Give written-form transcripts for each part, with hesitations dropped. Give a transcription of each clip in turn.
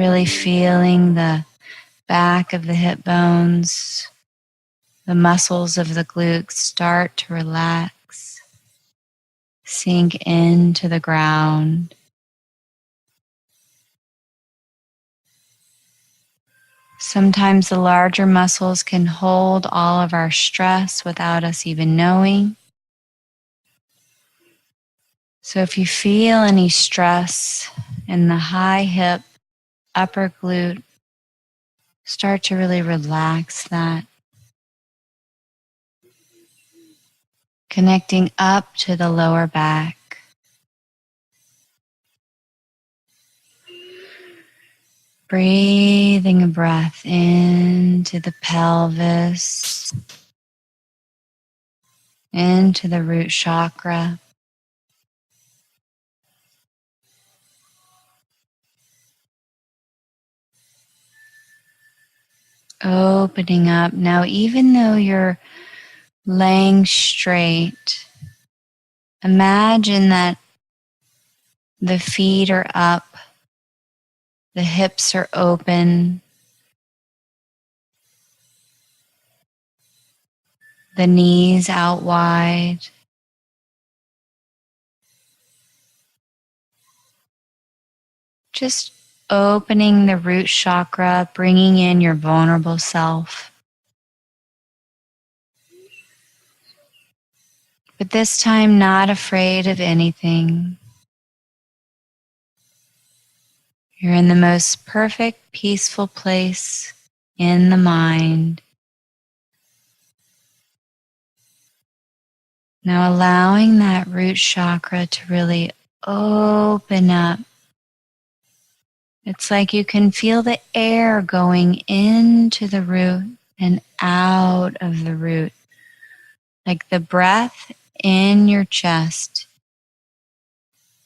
Really feeling the back of the hip bones, the muscles of the glutes start to relax, sink into the ground. Sometimes the larger muscles can hold all of our stress without us even knowing. So if you feel any stress in the high hip, upper glute, start to really relax that. Connecting up to the lower back. Breathing a breath into the pelvis, into the root chakra. Opening up. Now, even though you're laying straight, imagine that the feet are up, the hips are open, the knees out wide. Just opening the root chakra, bringing in your vulnerable self. But this time, not afraid of anything. You're in the most perfect, peaceful place in the mind. Now allowing that root chakra to really open up. It's like you can feel the air going into the root and out of the root. Like the breath in your chest.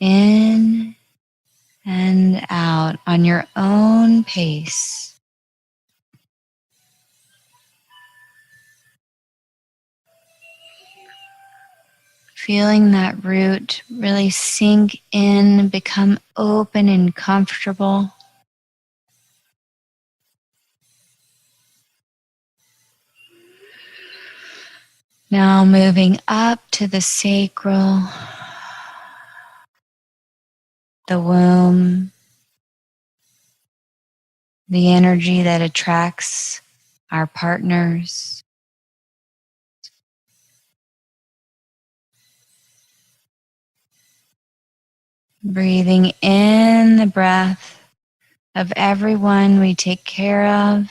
In and out on your own pace. Feeling that root really sink in, become open and comfortable. Now moving up to the sacral, the womb, the energy that attracts our partners. Breathing in the breath of everyone we take care of,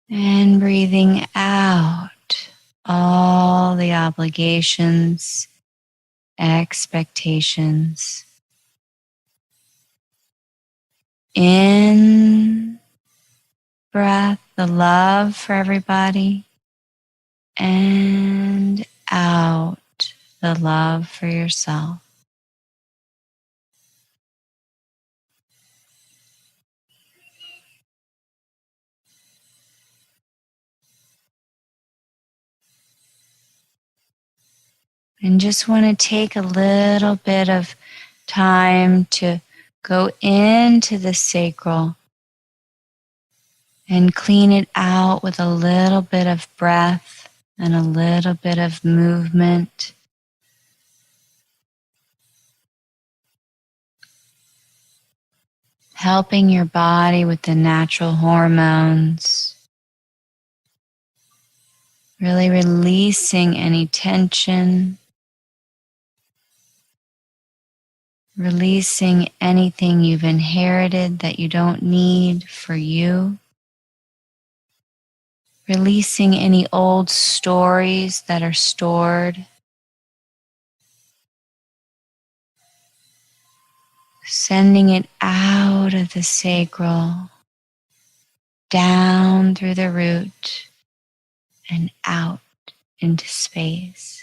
and breathing out all the obligations, expectations. In breath, the love for everybody, and out, the love for yourself. And just want to take a little bit of time to go into the sacral and clean it out with a little bit of breath and a little bit of movement. Helping your body with the natural hormones. Really releasing any tension. Releasing anything you've inherited that you don't need for you. Releasing any old stories that are stored. Sending it out of the sacral, down through the root, and out into space.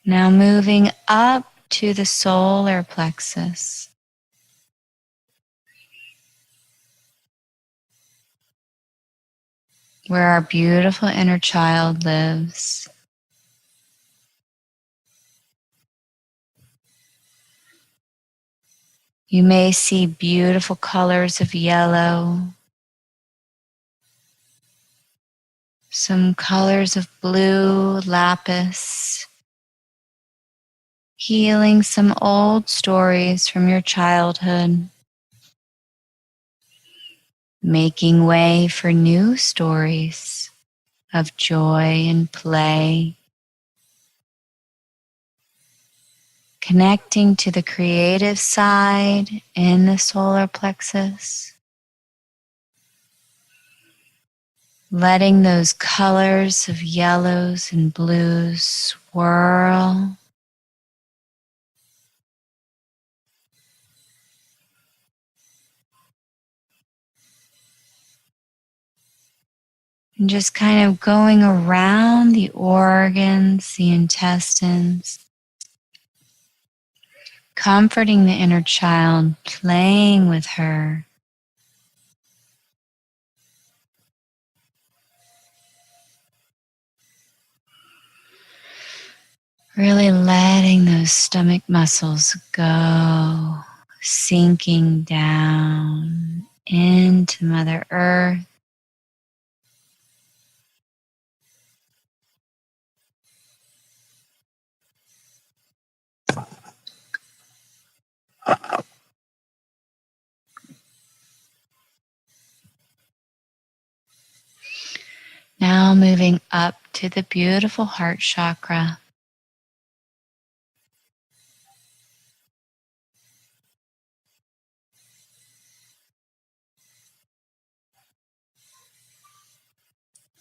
Now moving up to the solar plexus. Where our beautiful inner child lives. You may see beautiful colors of yellow, some colors of blue, lapis, healing some old stories from your childhood, making way for new stories of joy and play, connecting to the creative side in the solar plexus, letting those colors of yellows and blues swirl. And just kind of going around the organs, the intestines, comforting the inner child, playing with her. Really letting those stomach muscles go, sinking down into Mother Earth. Now moving up to the beautiful heart chakra.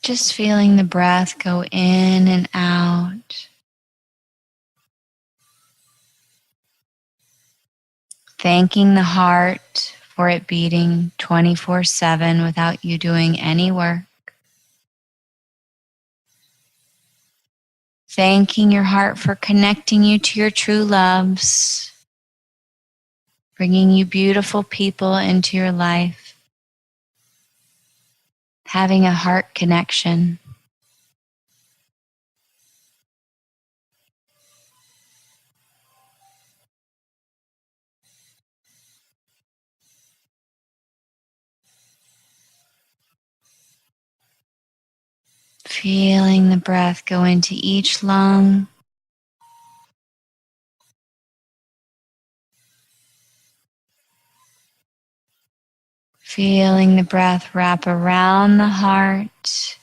Just feeling the breath go in and out. Thanking the heart for it beating 24/7 without you doing any work. Thanking your heart for connecting you to your true loves, bringing you beautiful people into your life, having a heart connection. Feeling the breath go into each lung. Feeling the breath wrap around the heart,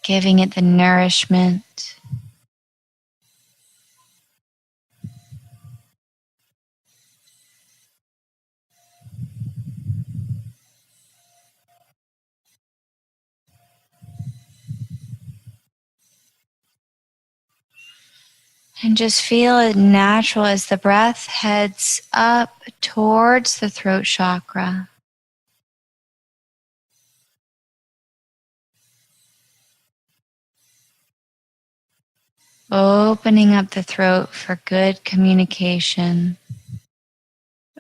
giving it the nourishment. And just feel it natural as the breath heads up towards the throat chakra. Opening up the throat for good communication.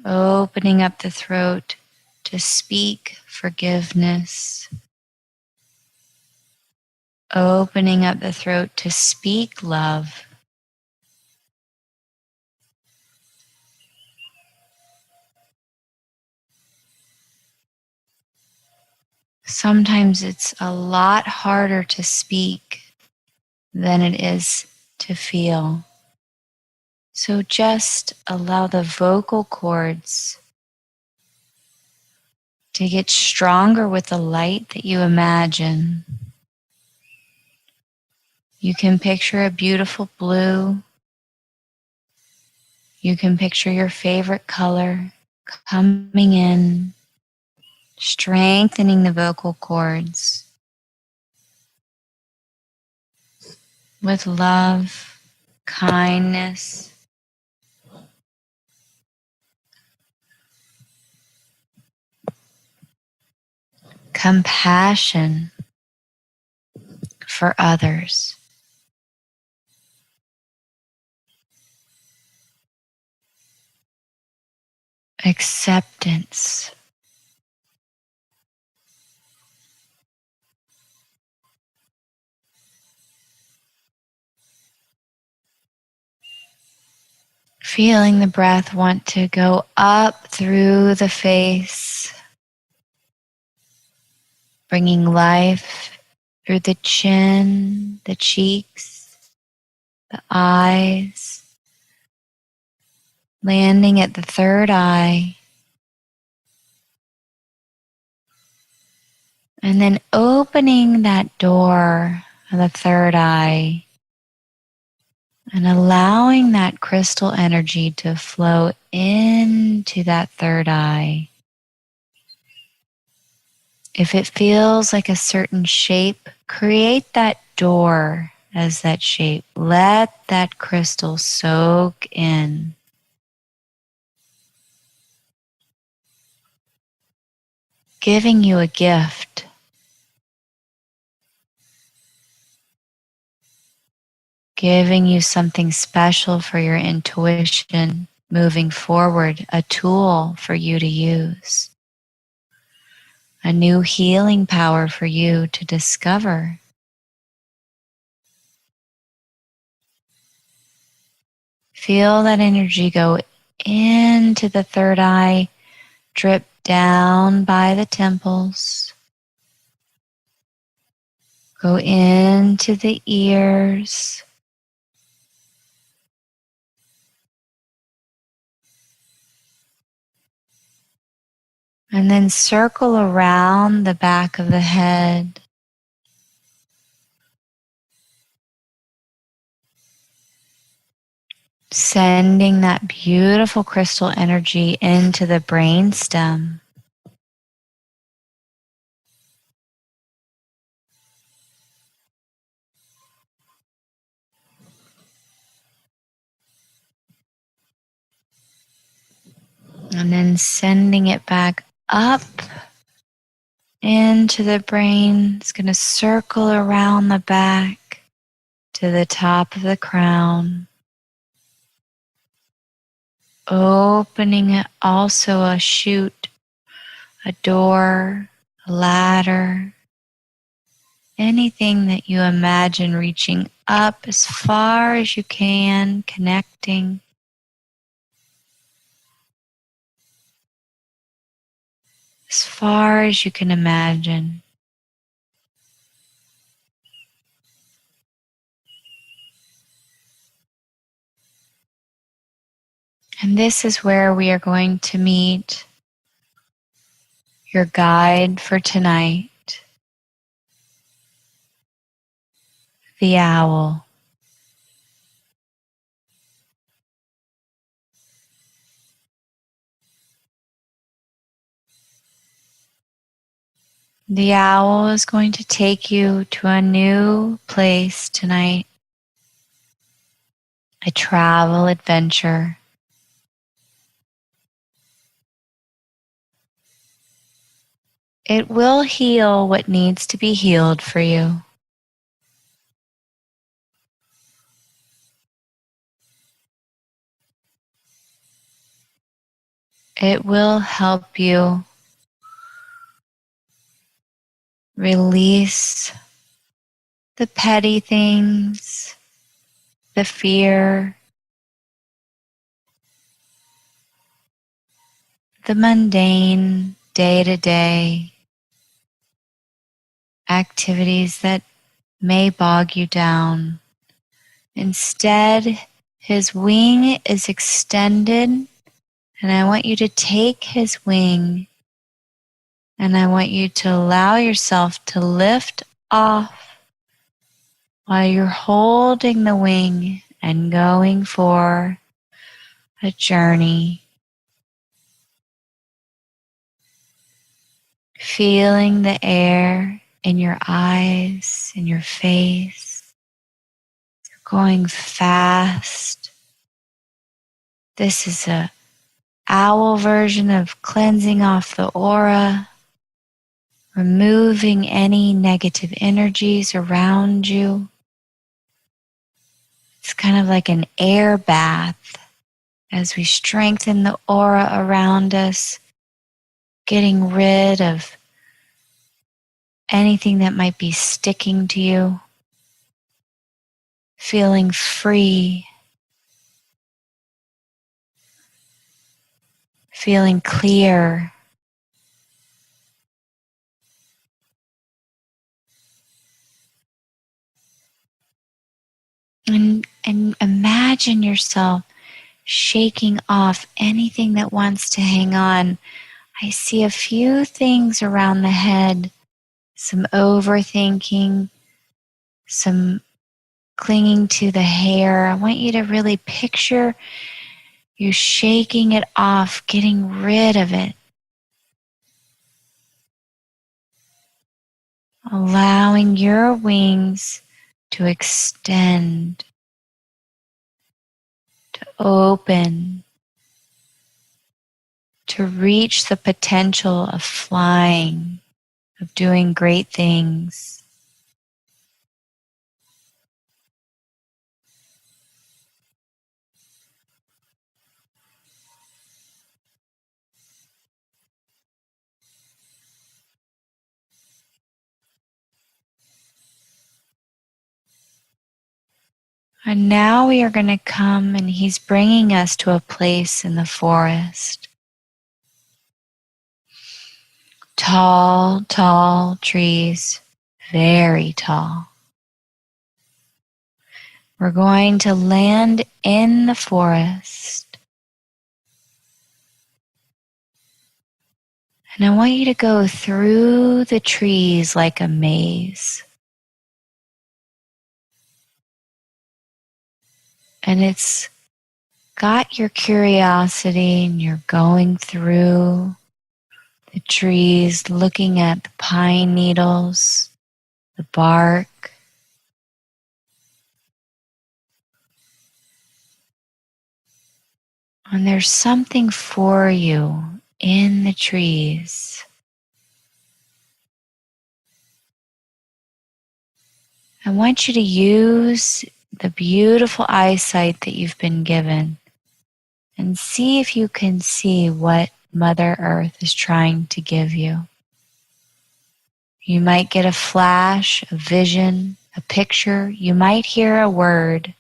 Opening up the throat to speak forgiveness. Opening up the throat to speak love. Sometimes it's a lot harder to speak than it is to feel. So just allow the vocal cords to get stronger with the light that you imagine. You can picture a beautiful blue. You can picture your favorite color coming in, strengthening the vocal cords with love, kindness, compassion for others, acceptance. Feeling the breath want to go up through the face, bringing life through the chin, the cheeks, the eyes, landing at the third eye, and then opening that door of the third eye and allowing that crystal energy to flow into that third eye. If it feels like a certain shape, create that door as that shape. Let that crystal soak in. Giving you a gift. Giving you something special for your intuition moving forward, a tool for you to use. A new healing power for you to discover. Feel that energy go into the third eye, drip down by the temples, go into the ears, and then circle around the back of the head. Sending that beautiful crystal energy into the brainstem. And then sending it back up into the brain. It's going to circle around the back to the top of the crown. Opening it also a chute, a door, a ladder, anything that you imagine reaching up as far as you can, connecting. As far as you can imagine. And this is where we are going to meet your guide for tonight, the owl. The owl is going to take you to a new place tonight, a travel adventure. It will heal what needs to be healed for you. It will help you release the petty things, the fear, the mundane, day-to-day activities that may bog you down. Instead, his wing is extended, and I want you to take his wing, and I want you to allow yourself to lift off while you're holding the wing and going for a journey. Feeling the air in your eyes, in your face, going fast. This is a owl version of cleansing off the aura, removing any negative energies around you. It's kind of like an air bath as we strengthen the aura around us, getting rid of anything that might be sticking to you, feeling free, feeling clear. And imagine yourself shaking off anything that wants to hang on. I see a few things around the head, some overthinking, some clinging to the hair. I want you to really picture you shaking it off, getting rid of it, allowing your wings to extend, to open, to reach the potential of flying, of doing great things. And now we are going to come, and he's bringing us to a place in the forest. Tall, tall trees, very tall. We're going to land in the forest. And I want you to go through the trees like a maze. And it's got your curiosity, and you're going through the trees, looking at the pine needles, the bark. And there's something for you in the trees. I want you to use the beautiful eyesight that you've been given and see if you can see what Mother Earth is trying to give you. You might get a flash, a vision, a picture. You might hear a word.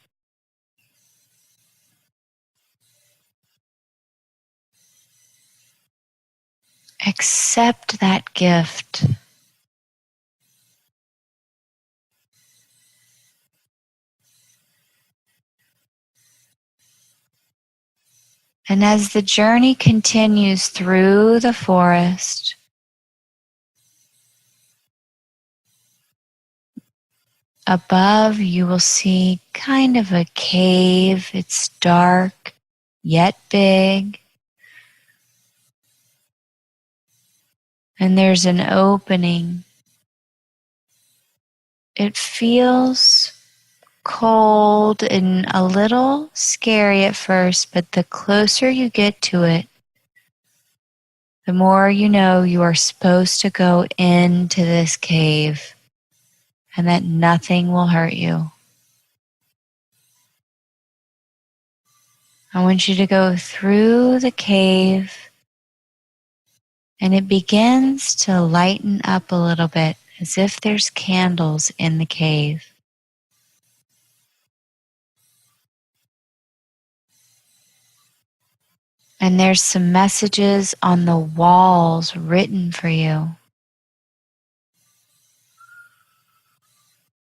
Accept that gift. And as the journey continues through the forest, above you will see kind of a cave. It's dark, yet big. And there's an opening. It feels cold and a little scary at first, but the closer you get to it, the more you know you are supposed to go into this cave and that nothing will hurt you. I want you to go through the cave, and it begins to lighten up a little bit as if there's candles in the cave. And there's some messages on the walls written for you.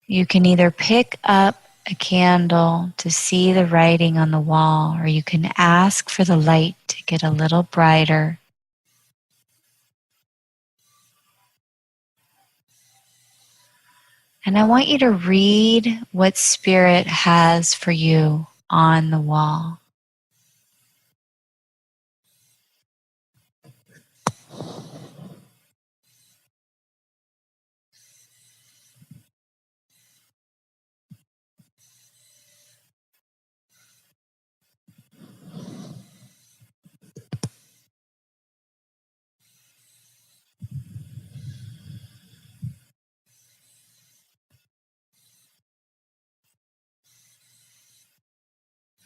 You can either pick up a candle to see the writing on the wall, or you can ask for the light to get a little brighter. And I want you to read what Spirit has for you on the wall.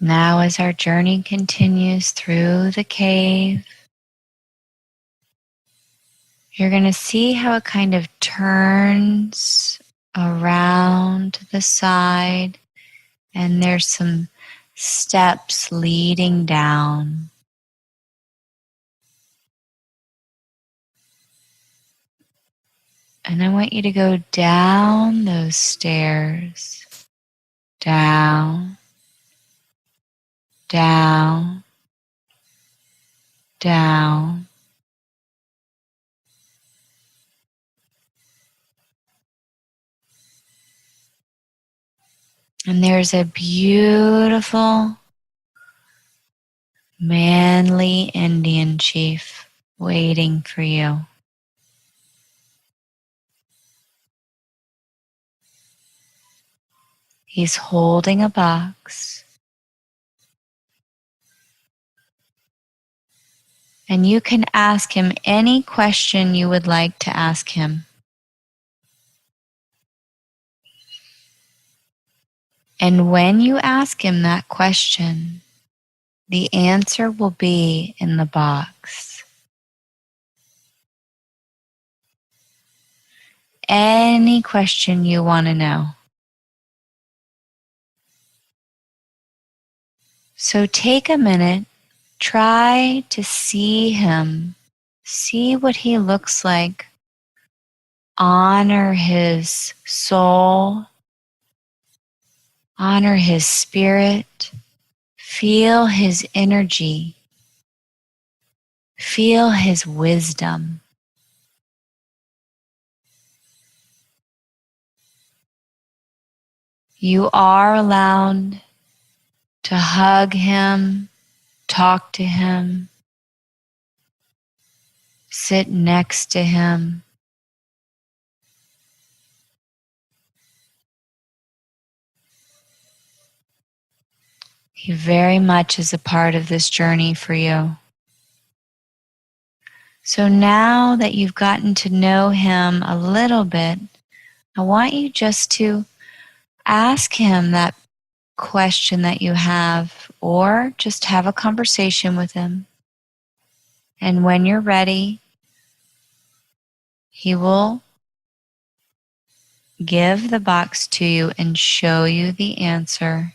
Now, as our journey continues through the cave, you're going to see how it kind of turns around to the side, and there's some steps leading down. And I want you to go down those stairs, down, down, down. And there's a beautiful, manly Indian chief waiting for you. He's holding a box. And you can ask him any question you would like to ask him. And when you ask him that question, the answer will be in the box. Any question you want to know. So take a minute, try to see him, see what he looks like. Honor his soul, honor his spirit, feel his energy, feel his wisdom. You are allowed to hug him, talk to him, sit next to him. He very much is a part of this journey for you. So now that you've gotten to know him a little bit, I want you just to ask him that question that you have, or just have a conversation with him. And when you're ready, he will give the box to you and show you the answer.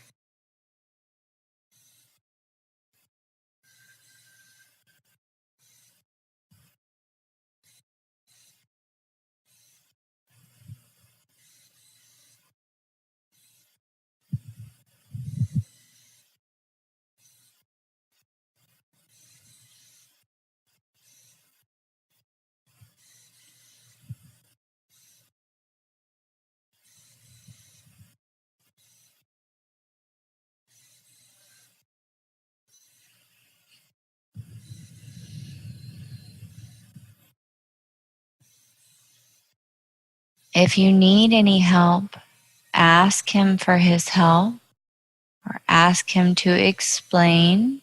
If you need any help, ask him for his help or ask him to explain.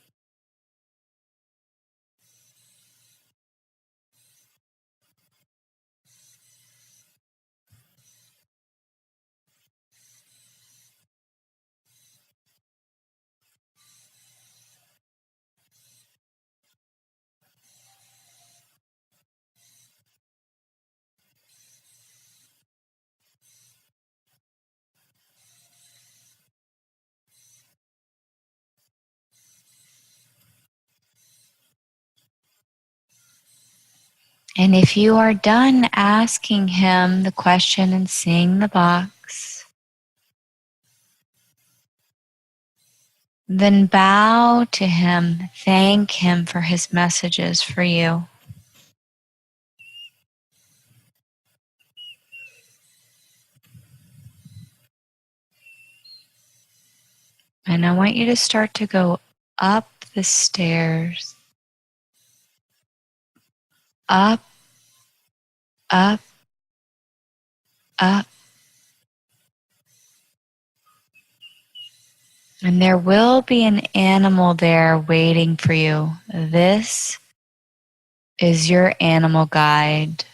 And if you are done asking him the question and seeing the box, then bow to him, thank him for his messages for you. And I want you to start to go up the stairs, up, up, up. And there will be an animal there waiting for you. This is your animal guide.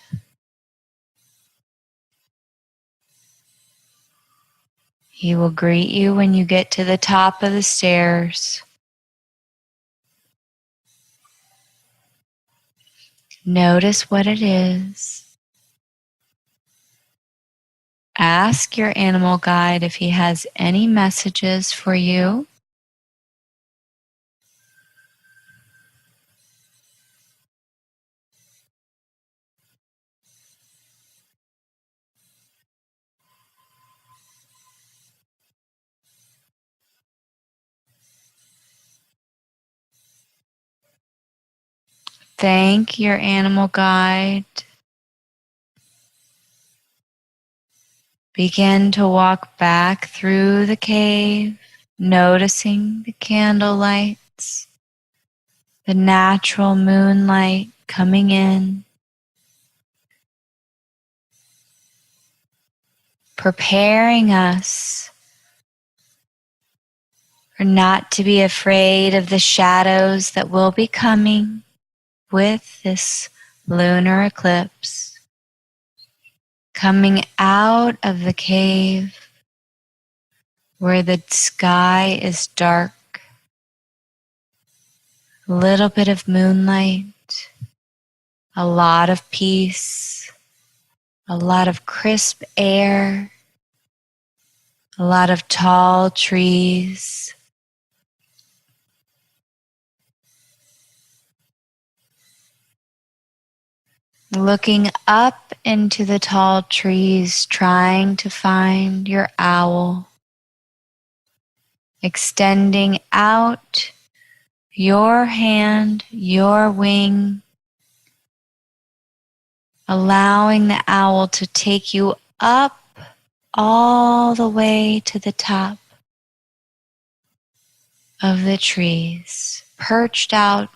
He will greet you when you get to the top of the stairs. Notice what it is. Ask your animal guide if he has any messages for you. Thank your animal guide. Begin to walk back through the cave, noticing the candle lights, the natural moonlight coming in, preparing us for not to be afraid of the shadows that will be coming with this lunar eclipse. Coming out of the cave where the sky is dark, a little bit of moonlight, a lot of peace, a lot of crisp air, a lot of tall trees. Looking up into the tall trees, trying to find your owl. Extending out your hand, your wing, allowing the owl to take you up all the way to the top of the trees, perched out,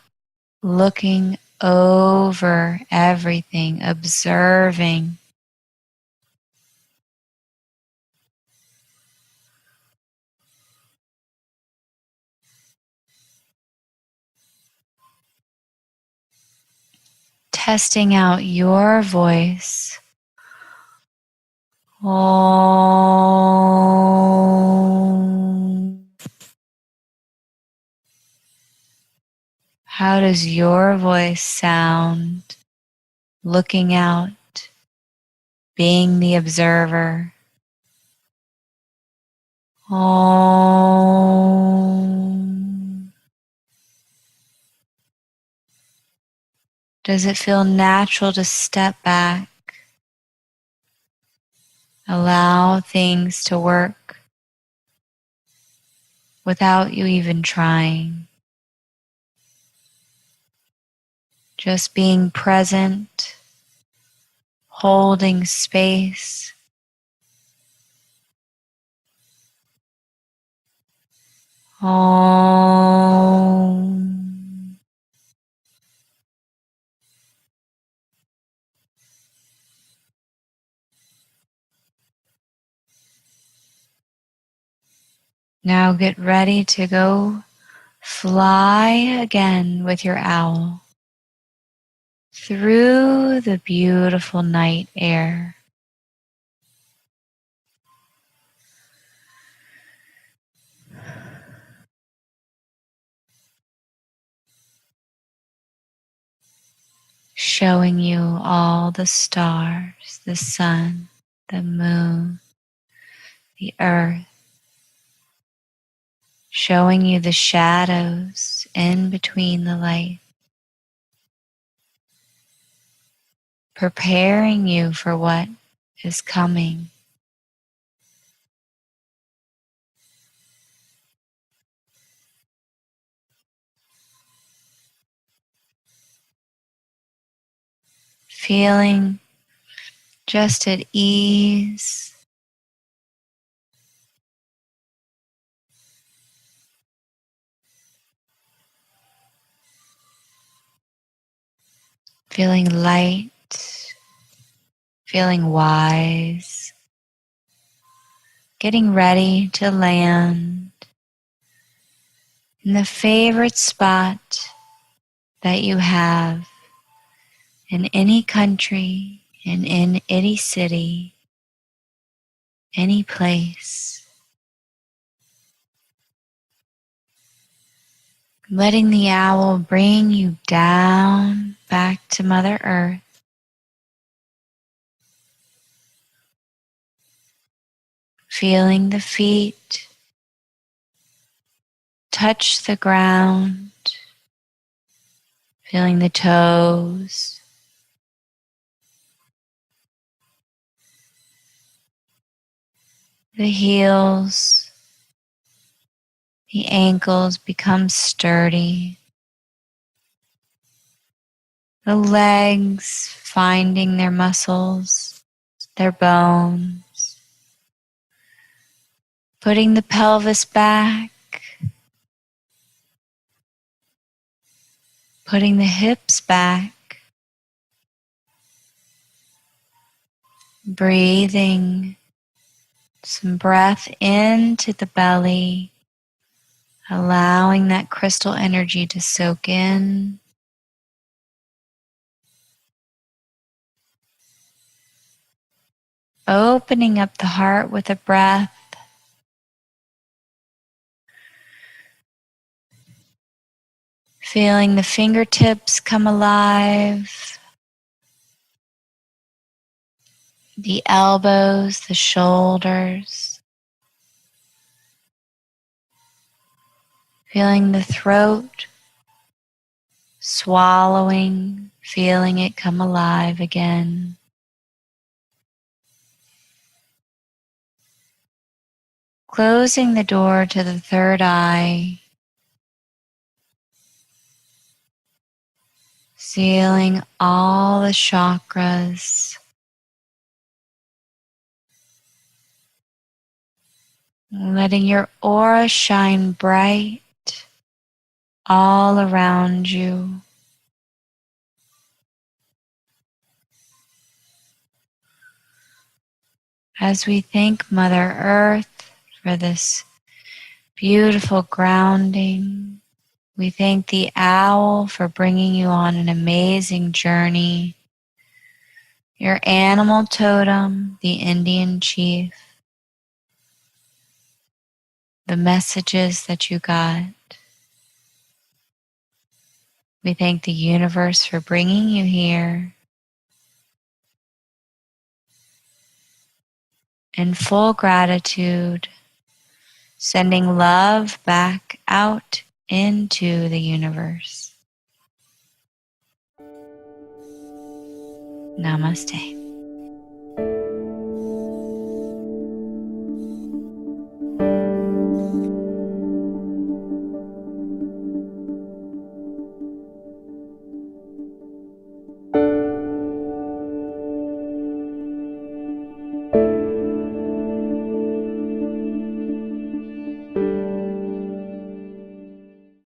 looking over everything, observing. Testing out your voice. Om. How does your voice sound? Looking out, being the observer. Om. Does it feel natural to step back? Allow things to work without you even trying. Just being present, holding space. Om. Now get ready to go fly again with your owl through the beautiful night air. Showing you all the stars, the sun, the moon, the earth. Showing you the shadows in between the light. Preparing you for what is coming. Feeling just at ease. Feeling light. Feeling wise. Getting ready to land in the favorite spot that you have in any country, and in any city, any place. Letting the owl bring you down back to Mother Earth. Feeling the feet touch the ground. Feeling the toes. The heels. The ankles become sturdy. The legs finding their muscles, their bones. Putting the pelvis back. Putting the hips back. Breathing some breath into the belly, allowing that crystal energy to soak in. Opening up the heart with a breath. Feeling the fingertips come alive. The elbows, the shoulders. Feeling the throat, swallowing, feeling it come alive again. Closing the door to the third eye. Sealing all the chakras. Letting your aura shine bright all around you. As we thank Mother Earth for this beautiful grounding, we thank the owl for bringing you on an amazing journey, your animal totem, the Indian chief, the messages that you got. We thank the universe for bringing you here. In full gratitude, sending love back out into the universe. Namaste.